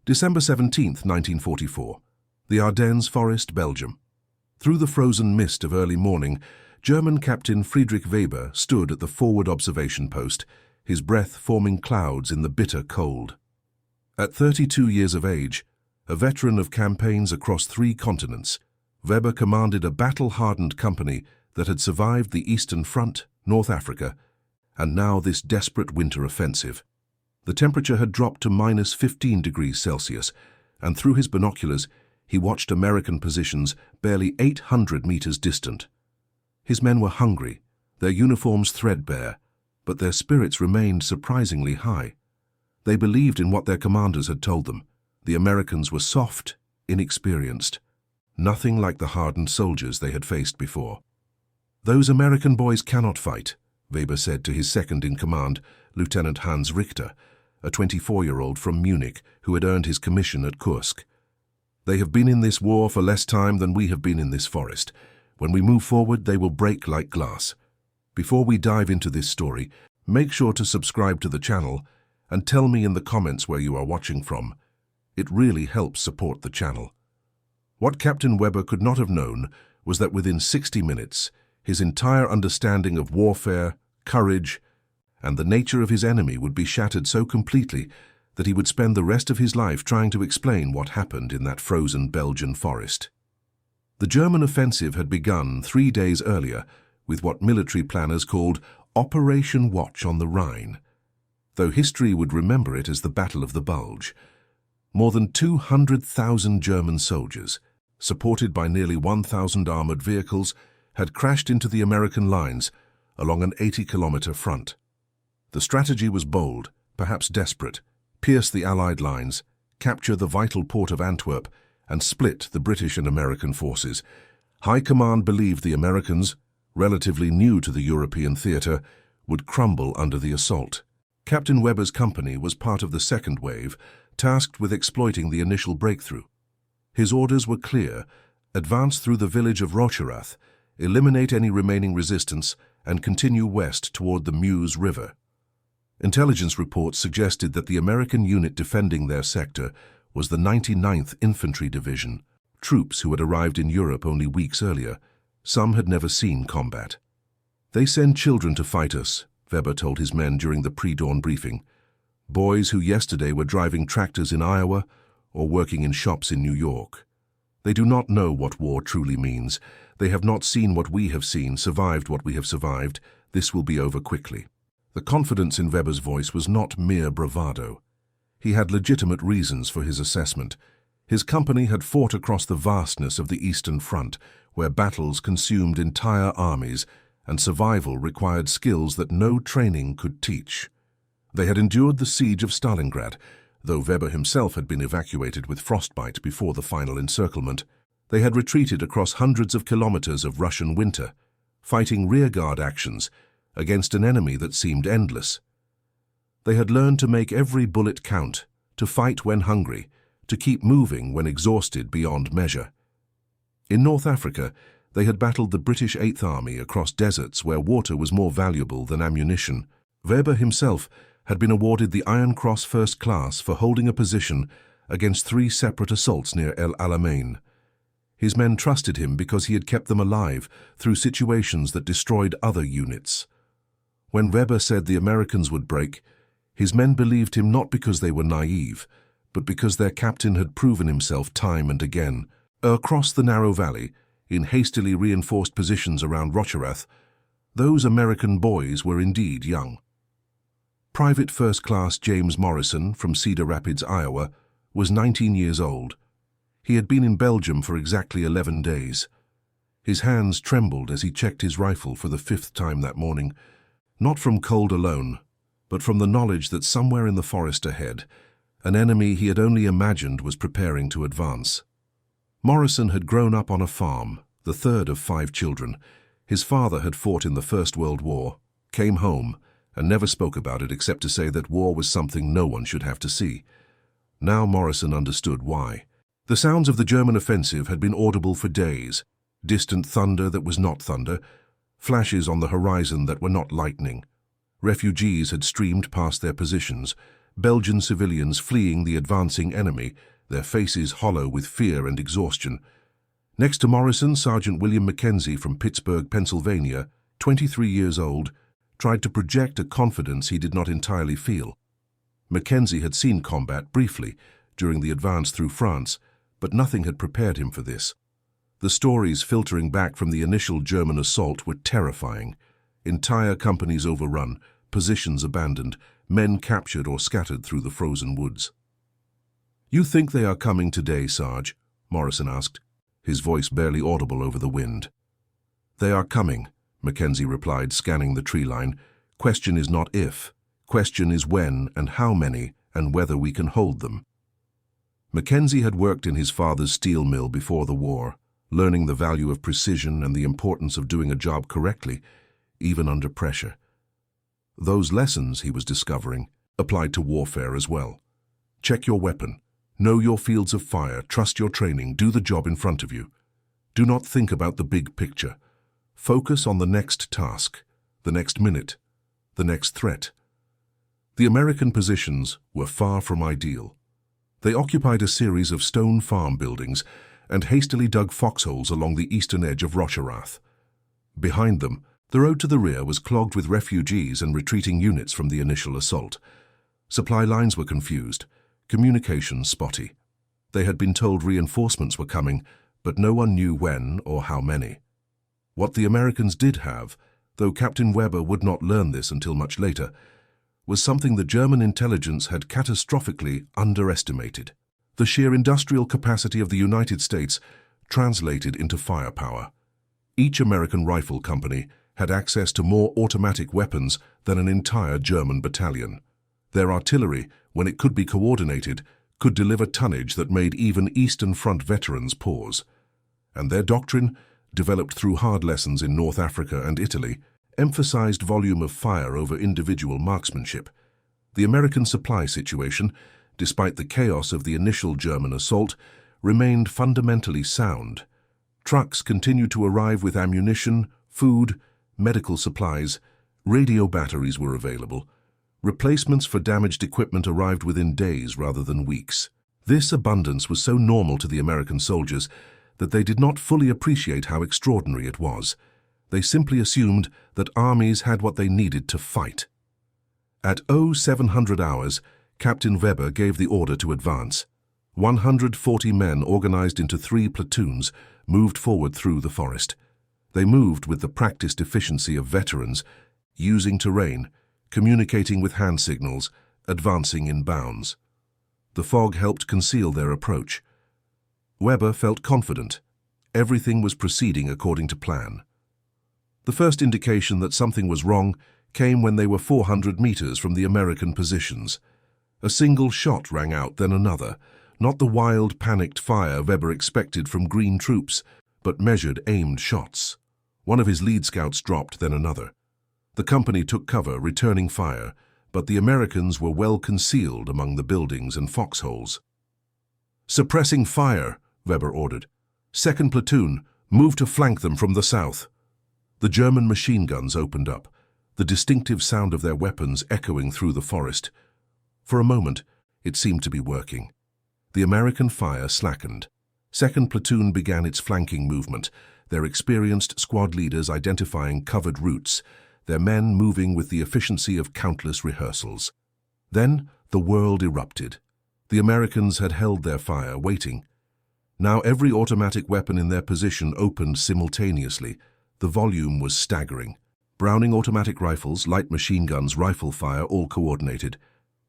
December 17, 1944. The Ardennes Forest, Belgium. Through the frozen mist of early morning, German Captain Friedrich Weber stood at the forward observation post, his breath forming clouds in the bitter cold. At 32 years of age, a veteran of campaigns across 3 continents, Weber commanded a battle-hardened company that had survived the Eastern Front, North Africa, and now this desperate winter offensive. The temperature had dropped to -15 degrees Celsius, and through his binoculars he watched American positions barely 800 meters distant. His men were hungry, their uniforms threadbare, but their spirits remained surprisingly high. They believed in what their commanders had told them. The Americans were soft, inexperienced, nothing like the hardened soldiers they had faced before. "Those American boys cannot fight," Weber said to his second-in-command, Lieutenant Hans Richter, a 24-year-old from Munich who had earned his commission at Kursk. "They have been in this war for less time than we have been in this forest. When we move forward, they will break like glass." Before we dive into this story, make sure to subscribe to the channel and tell me in the comments where you are watching from. It really helps support the channel. What Captain Weber could not have known was that within 60 minutes, his entire understanding of warfare, courage, and the nature of his enemy would be shattered so completely that he would spend the rest of his life trying to explain what happened in that frozen Belgian forest. The German offensive had begun 3 days earlier with what military planners called Operation Watch on the Rhine, though history would remember it as the Battle of the Bulge. More than 200,000 German soldiers, supported by nearly 1,000 armored vehicles, had crashed into the American lines along an 80-kilometer front. The strategy was bold, perhaps desperate: pierce the Allied lines, capture the vital port of Antwerp, and split the British and American forces. High Command believed the Americans, relatively new to the European theater, would crumble under the assault. Captain Weber's company was part of the second wave, tasked with exploiting the initial breakthrough. His orders were clear: advance through the village of Rocherath, eliminate any remaining resistance, and continue west toward the Meuse River. Intelligence reports suggested that the American unit defending their sector was the 99th Infantry Division, troops who had arrived in Europe only weeks earlier. Some had never seen combat. "They send children to fight us," Weber told his men during the pre-dawn briefing. "Boys who yesterday were driving tractors in Iowa or working in shops in New York. They do not know what war truly means. They have not seen what we have seen, survived what we have survived. This will be over quickly." The confidence in Weber's voice was not mere bravado. He had legitimate reasons for his assessment. His company had fought across the vastness of the Eastern Front, where battles consumed entire armies, and survival required skills that no training could teach. They had endured the siege of Stalingrad, though Weber himself had been evacuated with frostbite before the final encirclement. They had retreated across hundreds of kilometers of Russian winter, fighting rearguard actions against an enemy that seemed endless. They had learned to make every bullet count, to fight when hungry, to keep moving when exhausted beyond measure. In North Africa, they had battled the British Eighth Army across deserts where water was more valuable than ammunition. Weber himself had been awarded the Iron Cross First Class for holding a position against 3 separate assaults near El Alamein. His men trusted him because he had kept them alive through situations that destroyed other units. When Weber said the Americans would break, his men believed him not because they were naive, but because their captain had proven himself time and again. Across the narrow valley, in hastily reinforced positions around Rocherath, those American boys were indeed young. Private First Class James Morrison from Cedar Rapids, Iowa, was 19 years old. He had been in Belgium for exactly 11 days. His hands trembled as he checked his rifle for the 5th time that morning, not from cold alone, but from the knowledge that somewhere in the forest ahead, an enemy he had only imagined was preparing to advance. Morrison had grown up on a farm, the third of 5 children. His father had fought in the First World War, came home, and never spoke about it except to say that war was something no one should have to see. Now Morrison understood why. The sounds of the German offensive had been audible for days: distant thunder that was not thunder, flashes on the horizon that were not lightning. Refugees had streamed past their positions, Belgian civilians fleeing the advancing enemy, their faces hollow with fear and exhaustion. Next to Morrison, Sergeant William Mackenzie from Pittsburgh, Pennsylvania, 23 years old, tried to project a confidence he did not entirely feel. Mackenzie had seen combat briefly during the advance through France, but nothing had prepared him for this. The stories filtering back from the initial German assault were terrifying. Entire companies overrun, positions abandoned, men captured or scattered through the frozen woods. "You think they are coming today, Sarge?" Morrison asked, his voice barely audible over the wind. "They are coming," Mackenzie replied, scanning the tree line. "Question is not if. Question is when and how many and whether we can hold them." Mackenzie had worked in his father's steel mill before the war, learning the value of precision and the importance of doing a job correctly, even under pressure. Those lessons, he was discovering, applied to warfare as well. Check your weapon. Know your fields of fire. Trust your training. Do the job in front of you. Do not think about the big picture. Focus on the next task, the next minute, the next threat. The American positions were far from ideal. They occupied a series of stone farm buildings and hastily dug foxholes along the eastern edge of Rocherath. Behind them, the road to the rear was clogged with refugees and retreating units from the initial assault. Supply lines were confused, communications spotty. They had been told reinforcements were coming, but no one knew when or how many. What the Americans did have, though Captain Weber would not learn this until much later, was something the German intelligence had catastrophically underestimated: the sheer industrial capacity of the United States translated into firepower. Each American rifle company had access to more automatic weapons than an entire German battalion. Their artillery, when it could be coordinated, could deliver tonnage that made even Eastern Front veterans pause. And their doctrine, developed through hard lessons in North Africa and Italy, emphasized volume of fire over individual marksmanship. The American supply situation, despite the chaos of the initial German assault, remained fundamentally sound. Trucks continued to arrive with ammunition, food, medical supplies, radio batteries were available. Replacements for damaged equipment arrived within days rather than weeks. This abundance was so normal to the American soldiers that they did not fully appreciate how extraordinary it was. They simply assumed that armies had what they needed to fight. At 0700 hours, Captain Weber gave the order to advance. 140 men, organized into 3 platoons, moved forward through the forest. They moved with the practiced efficiency of veterans, using terrain, communicating with hand signals, advancing in bounds. The fog helped conceal their approach. Weber felt confident. Everything was proceeding according to plan. The first indication that something was wrong came when they were 400 meters from the American positions. A single shot rang out, then another, not the wild, panicked fire Weber expected from green troops, but measured, aimed shots. One of his lead scouts dropped, then another. The company took cover, returning fire, but the Americans were well concealed among the buildings and foxholes. "Suppressing fire," Weber ordered. "Second platoon, move to flank them from the south." The German machine guns opened up, the distinctive sound of their weapons echoing through the forest. For a moment, it seemed to be working. The American fire slackened. Second platoon began its flanking movement, their experienced squad leaders identifying covered routes, their men moving with the efficiency of countless rehearsals. Then the world erupted. The Americans had held their fire, waiting. Now every automatic weapon in their position opened simultaneously. The volume was staggering. Browning automatic rifles, light machine guns, rifle fire, all coordinated.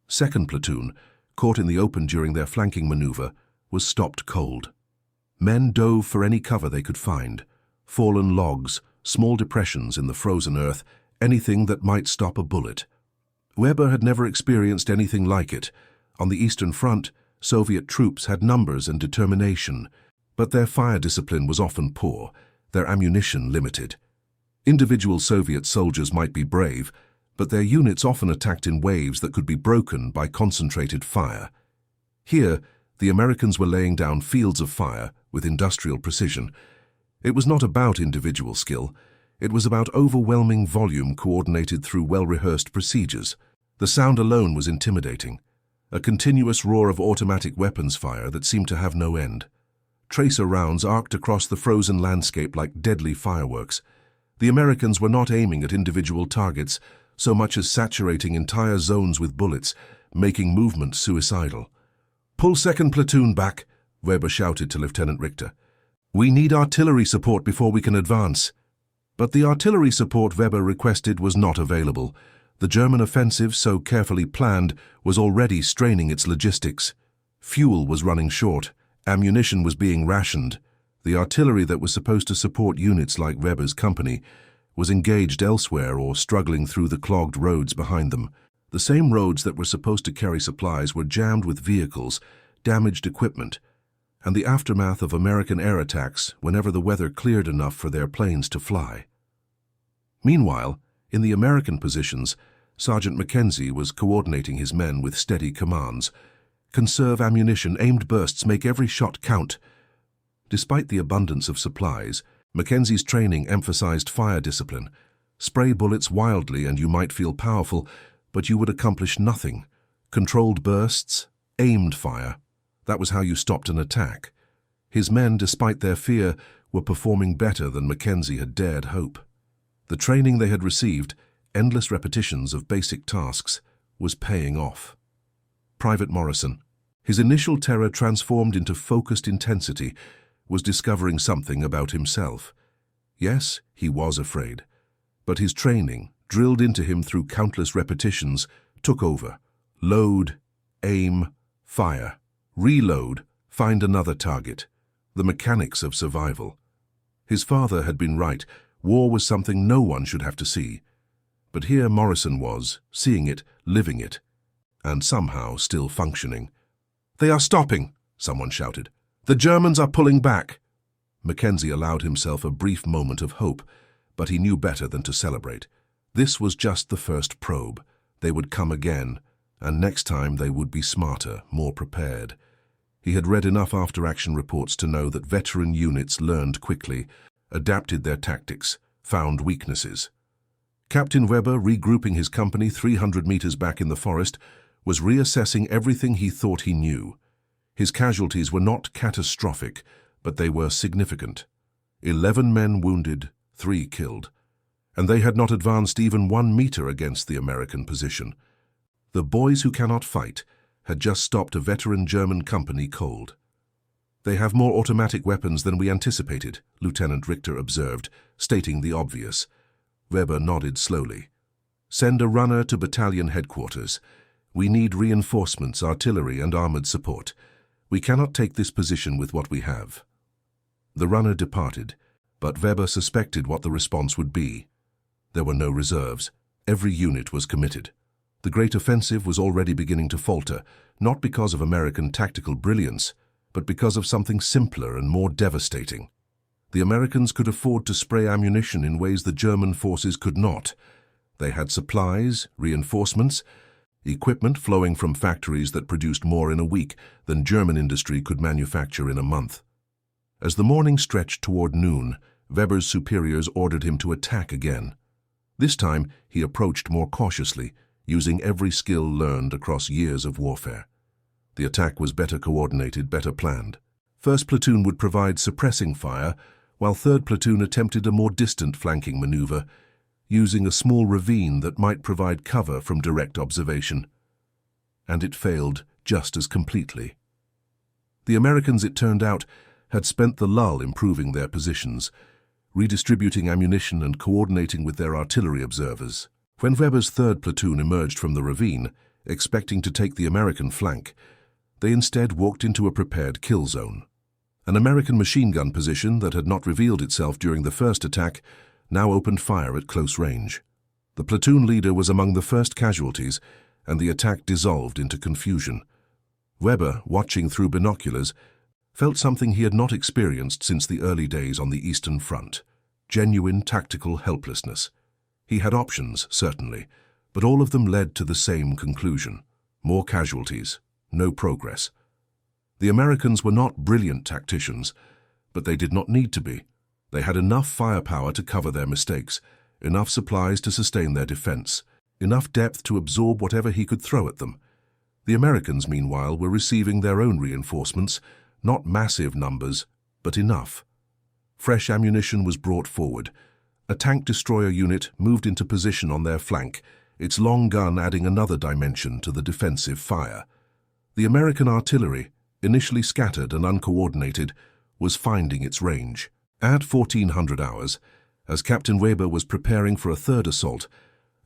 Second platoon, caught in the open during their flanking maneuver, was stopped cold. Men dove for any cover they could find. Fallen logs, small depressions in the frozen earth, anything that might stop a bullet. Weber had never experienced anything like it. On the Eastern Front, Soviet troops had numbers and determination, but their fire discipline was often poor, their ammunition limited. Individual Soviet soldiers might be brave, but their units often attacked in waves that could be broken by concentrated fire. Here, the Americans were laying down fields of fire with industrial precision. It was not about individual skill. It was about overwhelming volume coordinated through well-rehearsed procedures. The sound alone was intimidating. a continuous roar of automatic weapons fire that seemed to have no end. Tracer rounds arced across the frozen landscape like deadly fireworks. The Americans were not aiming at individual targets so much as saturating entire zones with bullets, making movement suicidal. "Pull second platoon back," Weber shouted to Lieutenant Richter. "We need artillery support before we can advance." But the artillery support Weber requested was not available. The German offensive, so carefully planned, was already straining its logistics. Fuel was running short. Ammunition was being rationed. The artillery that was supposed to support units like Weber's company was engaged elsewhere or struggling through the clogged roads behind them. The same roads that were supposed to carry supplies were jammed with vehicles, damaged equipment, and the aftermath of American air attacks whenever the weather cleared enough for their planes to fly. Meanwhile, in the American positions, Sergeant Mackenzie was coordinating his men with steady commands. "Conserve ammunition, aimed bursts, make every shot count." Despite the abundance of supplies, Mackenzie's training emphasized fire discipline. Spray bullets wildly and you might feel powerful, but you would accomplish nothing. Controlled bursts, aimed fire. That was how you stopped an attack. His men, despite their fear, were performing better than Mackenzie had dared hope. The training they had received, endless repetitions of basic tasks, was paying off. Private Morrison, his initial terror transformed into focused intensity, was discovering something about himself. Yes, he was afraid, but his training, drilled into him through countless repetitions, took over. Load, aim, fire, reload, find another target. The mechanics of survival. His father had been right. War was something no one should have to see. But here Morrison was, seeing it, living it, and somehow still functioning. "They are stopping," someone shouted. "The Germans are pulling back." Mackenzie allowed himself a brief moment of hope, but he knew better than to celebrate. This was just the first probe. They would come again, and next time they would be smarter, more prepared. He had read enough after-action reports to know that veteran units learned quickly, adapted their tactics, found weaknesses. Captain Weber, regrouping his company 300 meters back in the forest, was reassessing everything he thought he knew. His casualties were not catastrophic, but they were significant. 11 men wounded, 3 killed. And they had not advanced even 1 meter against the American position. The boys who cannot fight had just stopped a veteran German company cold. "They have more automatic weapons than we anticipated," Lieutenant Richter observed, stating the obvious. Weber nodded slowly. "Send a runner to battalion headquarters. We need reinforcements, artillery, and armored support. We cannot take this position with what we have." The runner departed, but Weber suspected what the response would be. There were no reserves. Every unit was committed. The great offensive was already beginning to falter, not because of American tactical brilliance, but because of something simpler and more devastating. The Americans could afford to spray ammunition in ways the German forces could not. They had supplies, reinforcements, equipment flowing from factories that produced more in a week than German industry could manufacture in a month. As the morning stretched toward noon, Weber's superiors ordered him to attack again. This time, he approached more cautiously, using every skill learned across years of warfare. The attack was better coordinated, better planned. 1st Platoon would provide suppressing fire, while 3rd Platoon attempted a more distant flanking maneuver, using a small ravine that might provide cover from direct observation. And it failed just as completely. The Americans, it turned out, had spent the lull improving their positions, redistributing ammunition and coordinating with their artillery observers. When Weber's 3rd Platoon emerged from the ravine, expecting to take the American flank, they instead walked into a prepared kill zone. An American machine gun position that had not revealed itself during the first attack now opened fire at close range. The platoon leader was among the first casualties, and the attack dissolved into confusion. Weber, watching through binoculars, felt something he had not experienced since the early days on the Eastern Front: genuine tactical helplessness. He had options, certainly, but all of them led to the same conclusion: more casualties, no progress. The Americans were not brilliant tacticians, but they did not need to be. They had enough firepower to cover their mistakes, enough supplies to sustain their defense, enough depth to absorb whatever he could throw at them. The Americans, meanwhile, were receiving their own reinforcements, not massive numbers, but enough. Fresh ammunition was brought forward. A tank destroyer unit moved into position on their flank, its long gun adding another dimension to the defensive fire. The American artillery, initially scattered and uncoordinated, was finding its range. At 1400 hours, as Captain Weber was preparing for a third assault,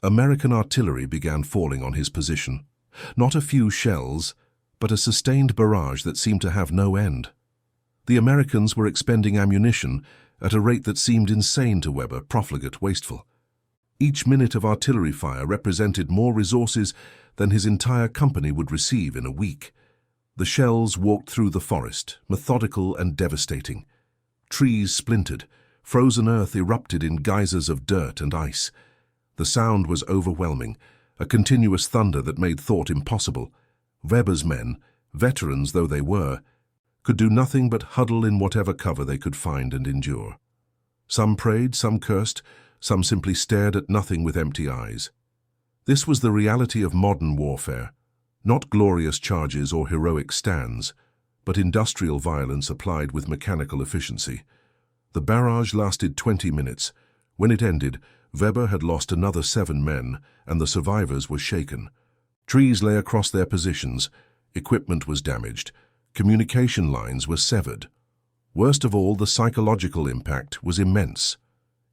American artillery began falling on his position. Not a few shells, but a sustained barrage that seemed to have no end. The Americans were expending ammunition at a rate that seemed insane to Weber, profligate, wasteful. Each minute of artillery fire represented more resources than his entire company would receive in a week. The shells walked through the forest, methodical and devastating. Trees splintered, frozen earth erupted in geysers of dirt and ice. The sound was overwhelming, a continuous thunder that made thought impossible. Weber's men, veterans though they were, could do nothing but huddle in whatever cover they could find and endure. Some prayed, some cursed, some simply stared at nothing with empty eyes. This was the reality of modern warfare, not glorious charges or heroic stands, but industrial violence applied with mechanical efficiency. The barrage lasted 20 minutes. When it ended, Weber had lost another 7 men, and the survivors were shaken. Trees lay across their positions, equipment was damaged, communication lines were severed. Worst of all, the psychological impact was immense.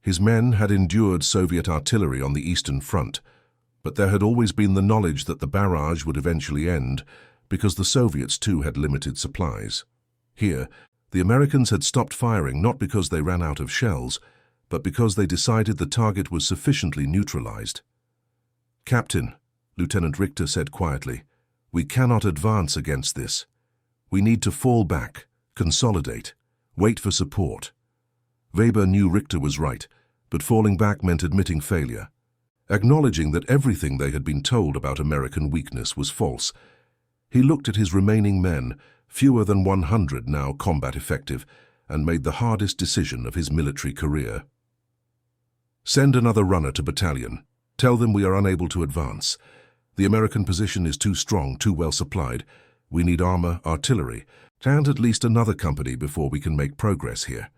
His men had endured Soviet artillery on the Eastern Front, but there had always been the knowledge that the barrage would eventually end because the Soviets too had limited supplies. Here, the Americans had stopped firing not because they ran out of shells, but because they decided the target was sufficiently neutralized. "Captain," Lieutenant Richter said quietly, "we cannot advance against this. We need to fall back, consolidate, wait for support." Weber knew Richter was right, but falling back meant admitting failure. Acknowledging that everything they had been told about American weakness was false, he looked at his remaining men, fewer than 100 now combat effective, and made the hardest decision of his military career. "Send another runner to battalion. Tell them we are unable to advance. The American position is too strong, too well supplied. We need armor, artillery, and at least another company before we can make progress here."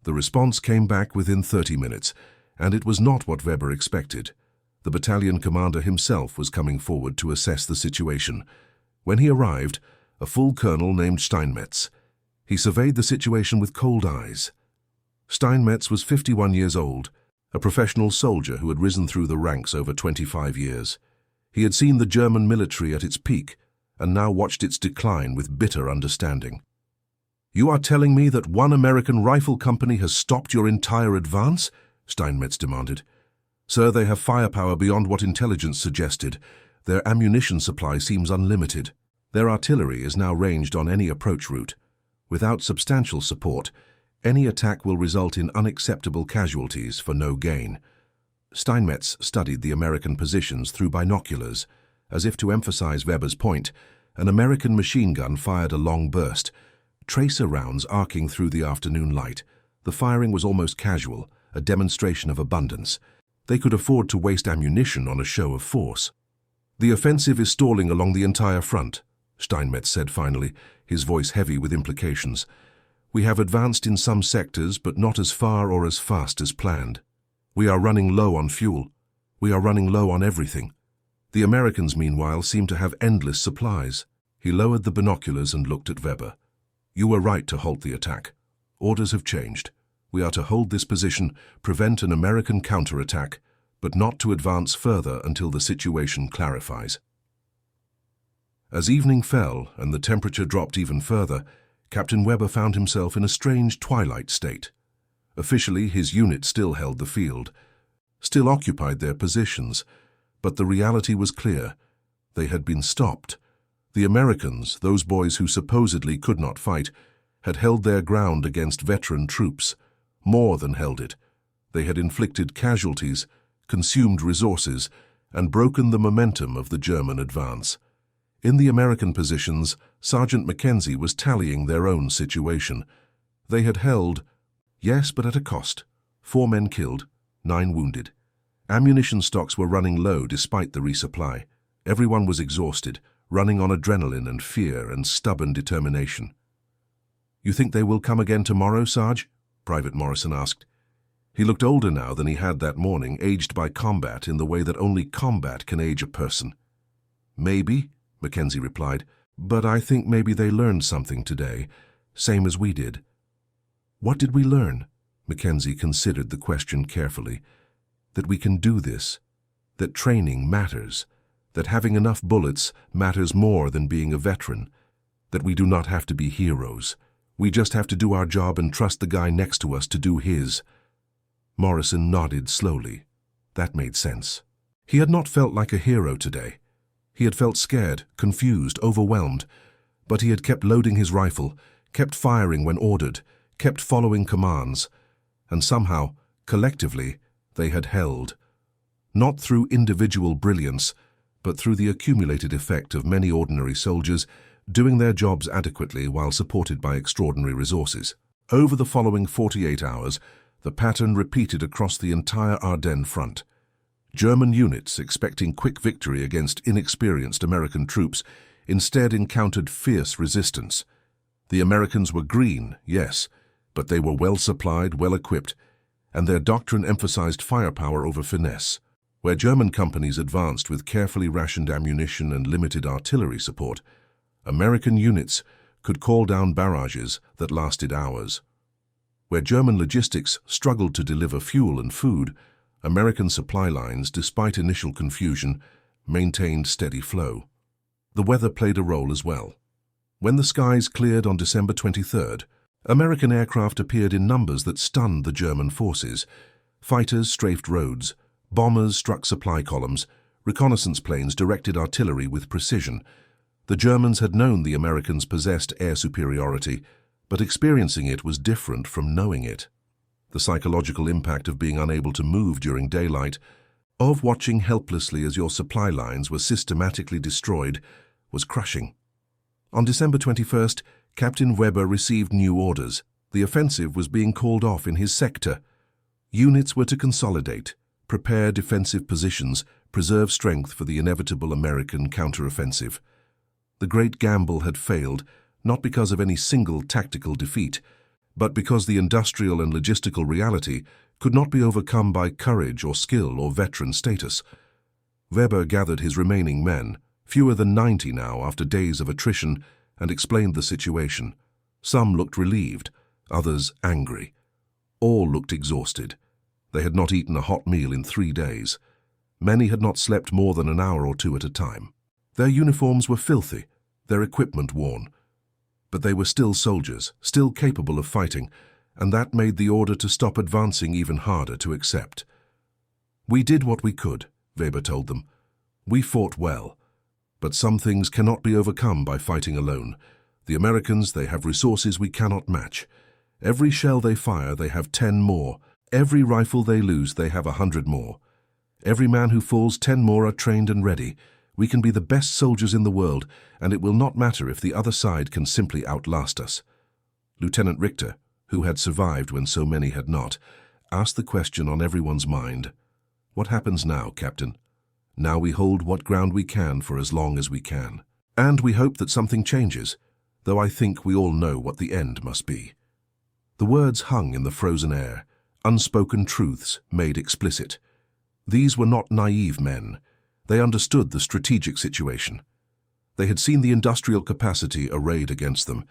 The response came back within 30 minutes, and it was not what Weber expected. The battalion commander himself was coming forward to assess the situation. When he arrived, a full colonel named Steinmetz. He surveyed the situation with cold eyes. Steinmetz was 51 years old, a professional soldier who had risen through the ranks over 25 years. He had seen the German military at its peak and now watched its decline with bitter understanding. "You are telling me that one American rifle company has stopped your entire advance?" Steinmetz demanded. "Sir, they have firepower beyond what intelligence suggested. Their ammunition supply seems unlimited. Their artillery is now ranged on any approach route. Without substantial support, any attack will result in unacceptable casualties for no gain." Steinmetz studied the American positions through binoculars. As if to emphasize Weber's point, an American machine gun fired a long burst, tracer rounds arcing through the afternoon light. The firing was almost casual, a demonstration of abundance. They could afford to waste ammunition on a show of force. "The offensive is stalling along the entire front," Steinmetz said finally, his voice heavy with implications. "We have advanced in some sectors, but not as far or as fast as planned. We are running low on fuel. We are running low on everything. The Americans, meanwhile, seem to have endless supplies." He lowered the binoculars and looked at Weber. "You were right to halt the attack. Orders have changed. We are to hold this position, prevent an American counterattack, but not to advance further until the situation clarifies." As evening fell and the temperature dropped even further, Captain Weber found himself in a strange twilight state. Officially, his unit still held the field, still occupied their positions, but the reality was clear. They had been stopped. The Americans, those boys who supposedly could not fight, had held their ground against veteran troops. More than held it. They had inflicted casualties, consumed resources, and broken the momentum of the German advance. In the American positions, Sergeant Mackenzie was tallying their own situation. They had held, yes, but at a cost. 4 men killed, 9 wounded. Ammunition stocks were running low despite the resupply. Everyone was exhausted, running on adrenaline and fear and stubborn determination. "You think they will come again tomorrow, Sarge?" Private Morrison asked. He looked older now than he had that morning, aged by combat in the way that only combat can age a person. "Maybe," Mackenzie replied, "but I think maybe they learned something today, same as we did." "What did we learn?" Mackenzie considered the question carefully. "That we can do this, that training matters, that having enough bullets matters more than being a veteran, that we do not have to be heroes. We just have to do our job and trust the guy next to us to do his." Morrison nodded slowly. That made sense. He had not felt like a hero today. He had felt scared, confused, overwhelmed, but he had kept loading his rifle, kept firing when ordered, kept following commands, and somehow, collectively, they had held. Not through individual brilliance, but through the accumulated effect of many ordinary soldiers doing their jobs adequately while supported by extraordinary resources. Over the following 48 hours, the pattern repeated across the entire Ardennes front. German units, expecting quick victory against inexperienced American troops, instead encountered fierce resistance. The Americans were green, yes, but they were well supplied, well equipped, and their doctrine emphasized firepower over finesse. Where German companies advanced with carefully rationed ammunition and limited artillery support, American units could call down barrages that lasted hours. Where German logistics struggled to deliver fuel and food, American supply lines, despite initial confusion, maintained steady flow. The weather played a role as well. When the skies cleared on December 23rd, American aircraft appeared in numbers that stunned the German forces. Fighters strafed roads, bombers struck supply columns, reconnaissance planes directed artillery with precision. The Germans had known the Americans possessed air superiority, but experiencing it was different from knowing it. The psychological impact of being unable to move during daylight, of watching helplessly as your supply lines were systematically destroyed, was crushing. On December 21st, Captain Weber received new orders. The offensive was being called off in his sector. Units were to consolidate, prepare defensive positions, preserve strength for the inevitable American counteroffensive. The great gamble had failed, not because of any single tactical defeat, but because the industrial and logistical reality could not be overcome by courage or skill or veteran status. Weber gathered his remaining men, fewer than 90 now after days of attrition, and explained the situation. Some looked relieved, others angry. All looked exhausted. They had not eaten a hot meal in 3 days. Many had not slept more than an hour or two at a time. Their uniforms were filthy, their equipment worn. But they were still soldiers, still capable of fighting, and that made the order to stop advancing even harder to accept. "We did what we could," Weber told them. "We fought well. But some things cannot be overcome by fighting alone. The Americans, they have resources we cannot match. Every shell they fire, they have 10 more. Every rifle they lose, they have 100 more. Every man who falls, 10 more are trained and ready. We can be the best soldiers in the world, and it will not matter if the other side can simply outlast us." Lieutenant Richter, who had survived when so many had not, asked the question on everyone's mind. "What happens now, Captain? Now we hold what ground we can for as long as we can. And we hope that something changes, though I think we all know what the end must be." The words hung in the frozen air, unspoken truths made explicit. These were not naive men. They understood the strategic situation. They had seen the industrial capacity arrayed against them.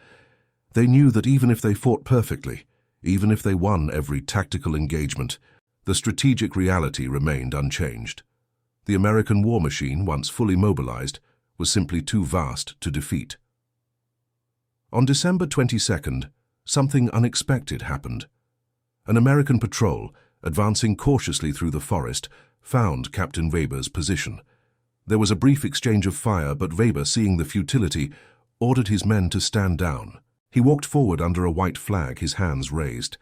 They knew that even if they fought perfectly, even if they won every tactical engagement, the strategic reality remained unchanged. The American war machine, once fully mobilized, was simply too vast to defeat. On December 22nd, something unexpected happened. An American patrol, advancing cautiously through the forest, found Captain Weber's position. There was a brief exchange of fire, but Weber, seeing the futility, ordered his men to stand down. He walked forward under a white flag, his hands raised.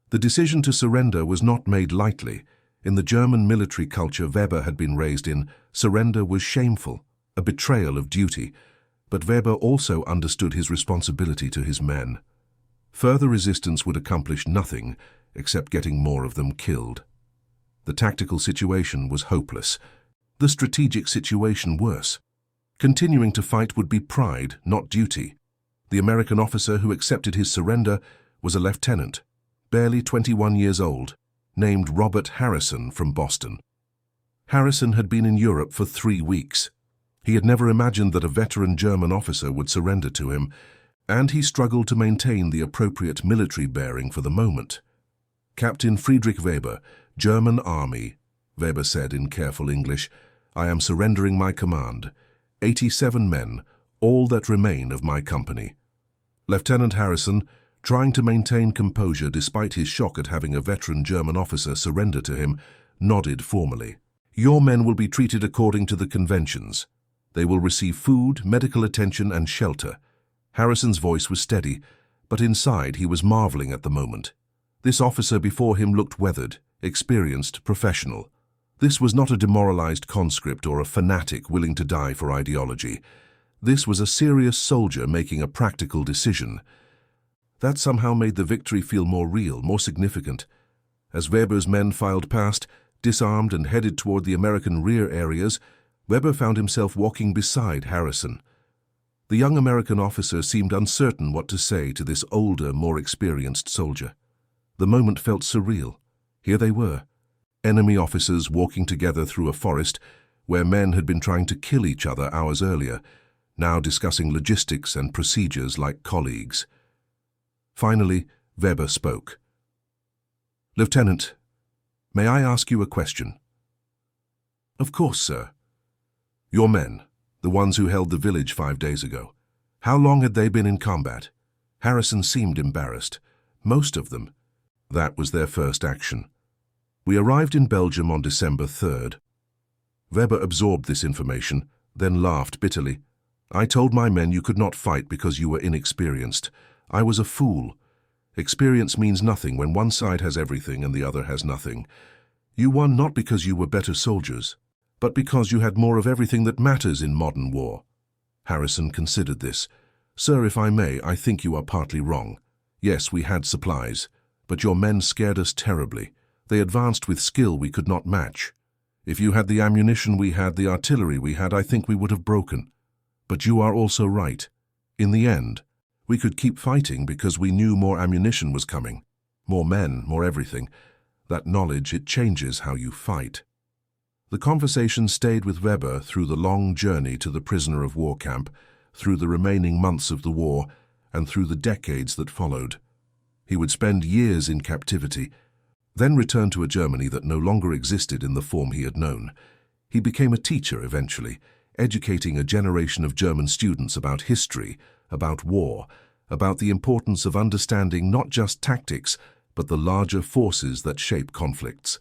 The decision to surrender was not made lightly. In the German military culture Weber had been raised in, surrender was shameful, a betrayal of duty, but Weber also understood his responsibility to his men. Further resistance would accomplish nothing except getting more of them killed. The tactical situation was hopeless. The strategic situation worse. Continuing to fight would be pride, not duty. The American officer who accepted his surrender was a lieutenant, barely 21 years old, named Robert Harrison from Boston. Harrison had been in Europe for 3 weeks. He had never imagined that a veteran German officer would surrender to him, and he struggled to maintain the appropriate military bearing for the moment. "Captain Friedrich Weber, German Army," Weber said in careful English, "I am surrendering my command. 87 men, all that remain of my company." Lieutenant Harrison, trying to maintain composure despite his shock at having a veteran German officer surrender to him, nodded formally. "Your men will be treated according to the conventions. They will receive food, medical attention, and shelter." Harrison's voice was steady, but inside he was marveling at the moment. This officer before him looked weathered, experienced, professional. This was not a demoralized conscript or a fanatic willing to die for ideology. This was a serious soldier making a practical decision. That somehow made the victory feel more real, more significant. As Weber's men filed past, disarmed and headed toward the American rear areas, Weber found himself walking beside Harrison. The young American officer seemed uncertain what to say to this older, more experienced soldier. The moment felt surreal. Here they were, enemy officers walking together through a forest where men had been trying to kill each other hours earlier, now discussing logistics and procedures like colleagues. Finally, Weber spoke. "Lieutenant, may I ask you a question?" "Of course, sir." "Your men, the ones who held the village 5 days ago, how long had they been in combat?" Harrison seemed embarrassed. "Most of them." That was their first action. "We arrived in Belgium on December 3rd. Weber absorbed this information, then laughed bitterly. "I told my men you could not fight because you were inexperienced. I was a fool. Experience means nothing when one side has everything and the other has nothing. You won not because you were better soldiers, but because you had more of everything that matters in modern war." Harrison considered this. "Sir, if I may, I think you are partly wrong. Yes, we had supplies, but your men scared us terribly. They advanced with skill we could not match. If you had the ammunition we had, the artillery we had, I think we would have broken. But you are also right. In the end, we could keep fighting because we knew more ammunition was coming. More men, more everything. That knowledge, it changes how you fight." The conversation stayed with Weber through the long journey to the prisoner of war camp, through the remaining months of the war, and through the decades that followed. He would spend years in captivity, then return to a Germany that no longer existed in the form he had known. He became a teacher eventually, educating a generation of German students about history, about war, about the importance of understanding not just tactics, but the larger forces that shape conflicts.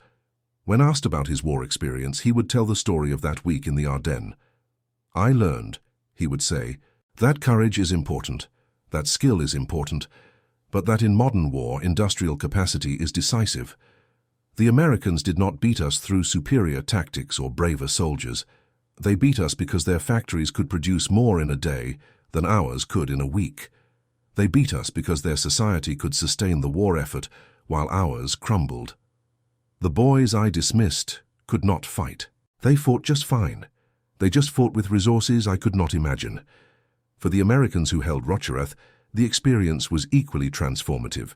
When asked about his war experience, he would tell the story of that week in the Ardennes. "I learned," he would say, "that courage is important, that skill is important, but that in modern war, industrial capacity is decisive. The Americans did not beat us through superior tactics or braver soldiers. They beat us because their factories could produce more in a day than ours could in a week. They beat us because their society could sustain the war effort while ours crumbled. The boys I dismissed could not fight. They fought just fine. They just fought with resources I could not imagine." For the Americans who held Rochereth, the experience was equally transformative.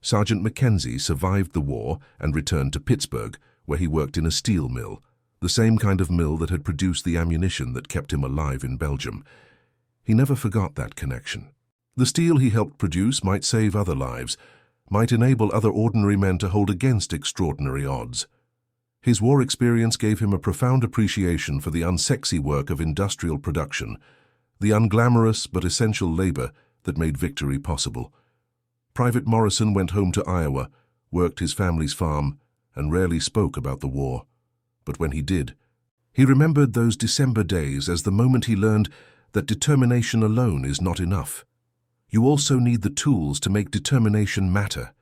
Sergeant Mackenzie survived the war and returned to Pittsburgh, where he worked in a steel mill, the same kind of mill that had produced the ammunition that kept him alive in Belgium. He never forgot that connection. The steel he helped produce might save other lives, might enable other ordinary men to hold against extraordinary odds. His war experience gave him a profound appreciation for the unsexy work of industrial production, the unglamorous but essential labor that made victory possible. Private Morrison went home to Iowa, worked his family's farm, and rarely spoke about the war. But when he did, he remembered those December days as the moment he learned that determination alone is not enough. You also need the tools to make determination matter.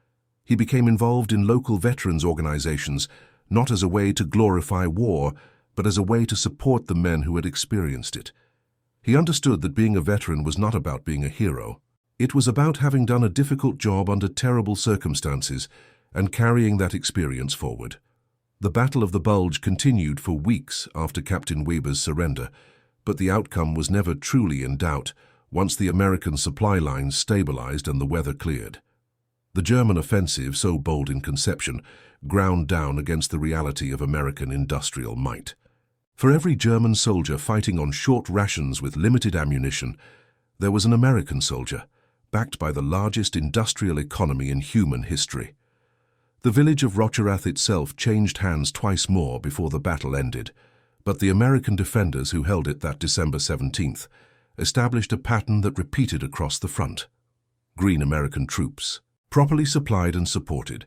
He became involved in local veterans organizations, not as a way to glorify war, but as a way to support the men who had experienced it. He understood that being a veteran was not about being a hero. It was about having done a difficult job under terrible circumstances and carrying that experience forward. The Battle of the Bulge continued for weeks after Captain Weber's surrender, But the outcome was never truly in doubt once the American supply lines stabilized and the weather cleared. The German offensive, so bold in conception, ground down against the reality of American industrial might. For every German soldier fighting on short rations with limited ammunition, there was an American soldier, backed by the largest industrial economy in human history. The village of Rocherath itself changed hands twice more before the battle ended, but the American defenders who held it that December 17th established a pattern that repeated across the front. Green American troops, properly supplied and supported,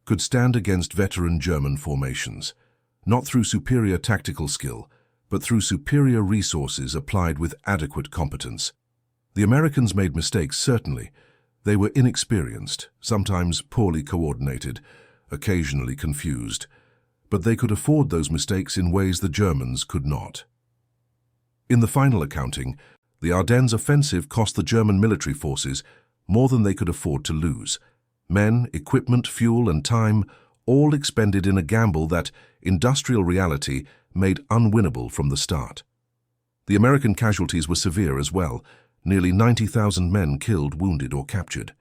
could stand against veteran German formations, not through superior tactical skill, but through superior resources applied with adequate competence. The Americans made mistakes, certainly. They were inexperienced, sometimes poorly coordinated, occasionally confused, but they could afford those mistakes in ways the Germans could not. In the final accounting, the Ardennes offensive cost the German military forces more than they could afford to lose. Men, equipment, fuel, and time, all expended in a gamble that industrial reality made unwinnable from the start. The American casualties were severe as well. Nearly 90,000 men killed, wounded, or captured.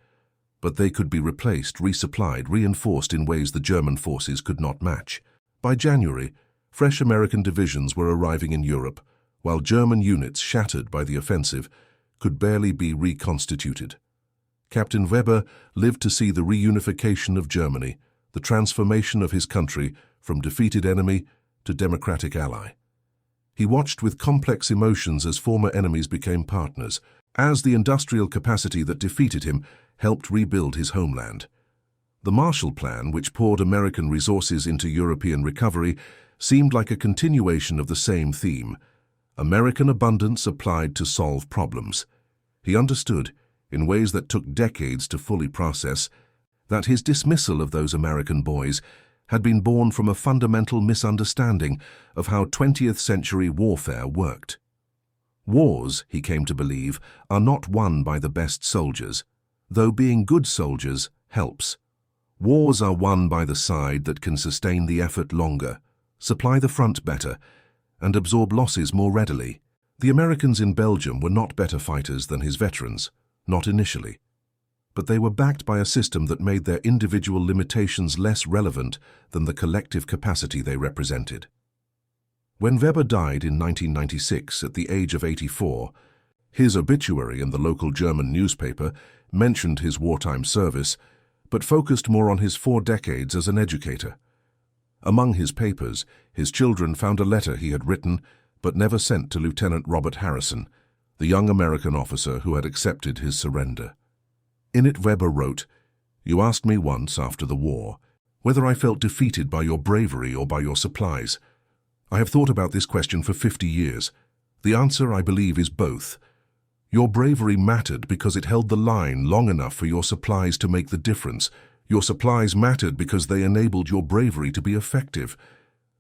But they could be replaced, resupplied, reinforced in ways the German forces could not match. By January, fresh American divisions were arriving in Europe, while German units, shattered by the offensive, could barely be reconstituted. Captain Weber lived to see the reunification of Germany, the transformation of his country from defeated enemy to democratic ally. He watched with complex emotions as former enemies became partners, as the industrial capacity that defeated him helped rebuild his homeland. The Marshall Plan, which poured American resources into European recovery, seemed like a continuation of the same theme: American abundance applied to solve problems. He understood, in ways that took decades to fully process, that his dismissal of those American boys had been born from a fundamental misunderstanding of how 20th century warfare worked. Wars, he came to believe, are not won by the best soldiers, though being good soldiers helps. Wars are won by the side that can sustain the effort longer, supply the front better, and absorb losses more readily. The Americans in Belgium were not better fighters than his veterans, not initially. But they were backed by a system that made their individual limitations less relevant than the collective capacity they represented. When Weber died in 1996 at the age of 84, his obituary in the local German newspaper mentioned his wartime service, but focused more on his 4 decades as an educator. Among his papers, his children found a letter he had written but never sent to Lieutenant Robert Harrison, the young American officer who had accepted his surrender. In it, Weber wrote, "You asked me once, after the war, whether I felt defeated by your bravery or by your supplies. I have thought about this question for 50 years. The answer, I believe, is both. Your bravery mattered because it held the line long enough for your supplies to make the difference. Your supplies mattered because they enabled your bravery to be effective.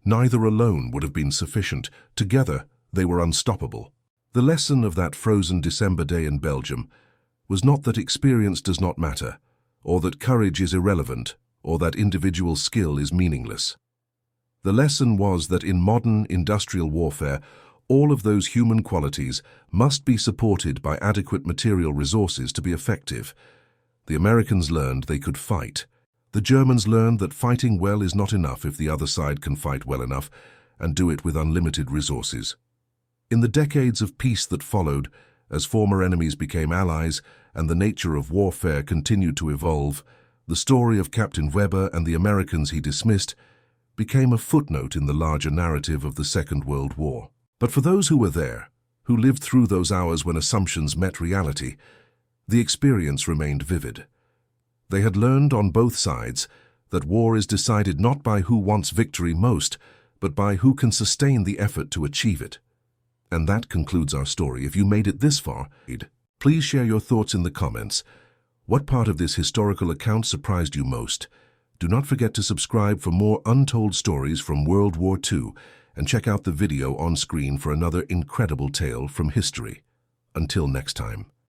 Neither alone would have been sufficient. Together, they were unstoppable." The lesson of that frozen December day in Belgium was not that experience does not matter, or that courage is irrelevant, or that individual skill is meaningless. The lesson was that in modern industrial warfare, all of those human qualities must be supported by adequate material resources to be effective. The Americans learned they could fight. The Germans learned that fighting well is not enough if the other side can fight well enough and do it with unlimited resources. In the decades of peace that followed, as former enemies became allies and the nature of warfare continued to evolve, the story of Captain Weber and the Americans he dismissed became a footnote in the larger narrative of the Second World War. But for those who were there, who lived through those hours when assumptions met reality, the experience remained vivid. They had learned on both sides that war is decided not by who wants victory most, but by who can sustain the effort to achieve it. And that concludes our story. If you made it this far, please share your thoughts in the comments. What part of this historical account surprised you most? Do not forget to subscribe for more untold stories from World War II and check out the video on screen for another incredible tale from history. Until next time.